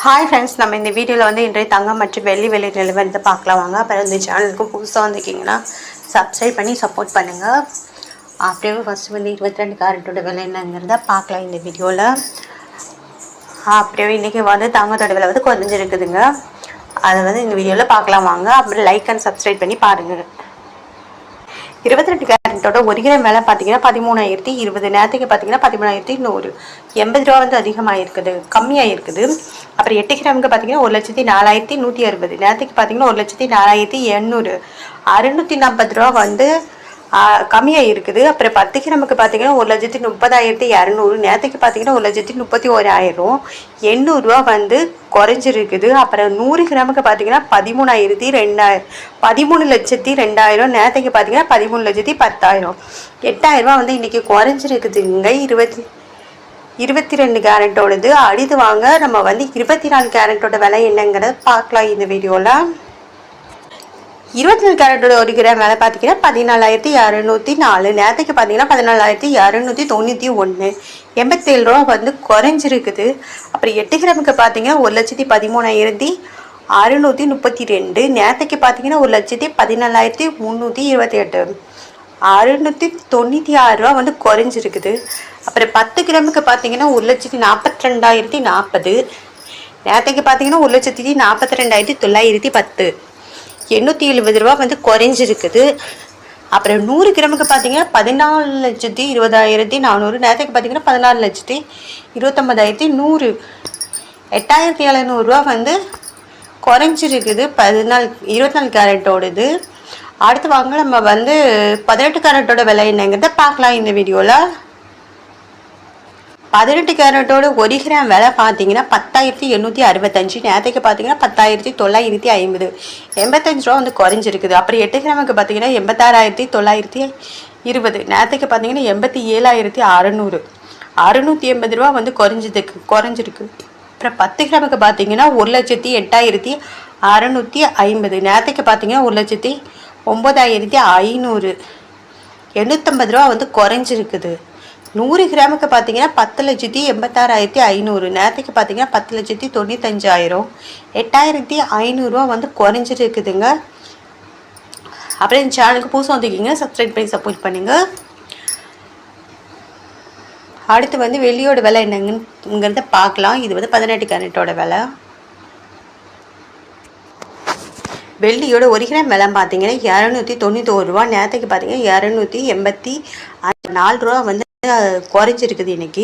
Hi friends, நம்ம இந்த வீடியோவில் வந்து இன்றைய தங்கம் மற்றும் வெள்ளி விலை நிலவரத்தை பார்க்கலாம் வாங்க. அப்புறம் இந்த சேனலுக்கு புதுசாக வந்திருக்கீங்கன்னா சப்ஸ்கிரைப் பண்ணி சப்போர்ட் பண்ணுங்கள். அப்படியே ஃபஸ்ட்டு வந்து 22 கேரட்டோட விலை என்னங்கிறத பார்க்கலாம் இந்த வீடியோவில். அப்படியே இன்றைக்கி வந்து தங்கத்தோட விலை வந்து குறைஞ்சிருக்குதுங்க. அதை வந்து இந்த வீடியோவில் பார்க்கலாம் வாங்க. அப்புறம் லைக் அண்ட் சப்ஸ்கிரைப் பண்ணி பாருங்கள். 22 கேரட்டோட 1 கிராம் விலை பார்த்தீங்கன்னா 13,020. நேரத்துக்கு பார்த்தீங்கன்னா 13,100. 80 ரூபா வந்து அதிகமாக இருக்குது, கம்மியாக இருக்குது. அப்புறம் 8 கிராமுக்கு பார்த்தீங்கன்னா 1,04,160. நேரத்துக்கு பார்த்தீங்கன்னா 1,04,800. 640 ரூபா வந்து கம்மியாக இருக்குது. அப்புறம் 10 கிராமுக்கு பார்த்தீங்கன்னா 1,30,200. நேரத்துக்கு பார்த்தீங்கன்னா 1,31,000. 800 ரூபா வந்து குறைஞ்சிருக்குது. அப்புறம் 100 கிராமுக்கு பார்த்தீங்கன்னா 13,02,000. நேரத்துக்கு பார்த்தீங்கன்னா 13,10,000. 8,000 ரூபா வந்து இன்றைக்கி குறைஞ்சிருக்குதுங்க. 22 கேரட்டோடது. அடுத்து வாங்க நம்ம வந்து 24 கேரட்டோட விலை என்னங்கிறத பார்க்கலாம் இந்த வீடியோவில். 24 கேரட்டோட 1 கிராம் விலை பார்த்தீங்கன்னா 14,604. நேரத்துக்கு பார்த்தீங்கன்னா 14,691. 87 ரூபா வந்து குறைஞ்சிருக்குது. அப்புறம் 8 கிராமுக்கு பார்த்தீங்கன்னா 1,13,632. நேரத்துக்கு பார்த்தீங்கன்னா 1,14,328. 696 ரூபா வந்து குறைஞ்சிருக்குது. அப்புறம் 10 கிராமுக்கு பார்த்தீங்கன்னா 1,42,040. நேரத்துக்கு பார்த்தீங்கன்னா 1,42,910. 870 ரூபா வந்து குறைஞ்சிருக்குது. அப்புறம் 100 கிராமுக்கு பார்த்தீங்கன்னா 14,20,400. நேரத்துக்கு பார்த்தீங்கன்னா 14,29,100. 8,700 ரூபா வந்து குறைஞ்சிருக்குது 24 கேரட்டோடது. அடுத்து வாங்க நம்ம வந்து 18 கேரட்டோட விலை என்னங்கிறத பார்க்கலாம் இந்த வீடியோவில். 18 கேரட்டோட 1 கிராம் விலை பார்த்தீங்கன்னா 10,865. நேரத்துக்கு பார்த்தீங்கன்னா 10,950. 85 ரூபா வந்து குறைஞ்சிருக்குது. அப்புறம் 8 கிராமுக்கு பார்த்தீங்கன்னா 86,920. நேரத்துக்கு பார்த்தீங்கன்னா 87,600. 680 ரூபா வந்து குறைஞ்சிருக்கு. அப்புறம் 10 கிராமுக்கு பார்த்தீங்கன்னா 1,08,650. நேரத்துக்கு பார்த்தீங்கன்னா 1,09,500. 850 ரூபா வந்து குறைஞ்சிருக்குது. 100 கிராமுக்கு பார்த்தீங்கன்னா 10,86,500. நேரத்துக்கு பார்த்தீங்கன்னா 10,95,000. 8,500 ரூபா வந்து குறைஞ்சிருக்குதுங்க. அப்புறம் இந்த சேனலுக்கு புதுசாக வந்துருக்கீங்க, சப்ஸ்கிரைப் பண்ணி சப்போர்ட் பண்ணுங்கள். அடுத்து வந்து வெள்ளியோட விலை என்னங்கிறத பார்க்கலாம். இது வந்து 18 கேரட்டோட விலை. வெள்ளியோட 1 கிராம் விலை பார்த்தீங்கன்னா 291 ரூபா. நேரத்துக்கு பார்த்தீங்கன்னா 284 ரூபா வந்து குறைஞ்சிருக்குது இன்னைக்கு.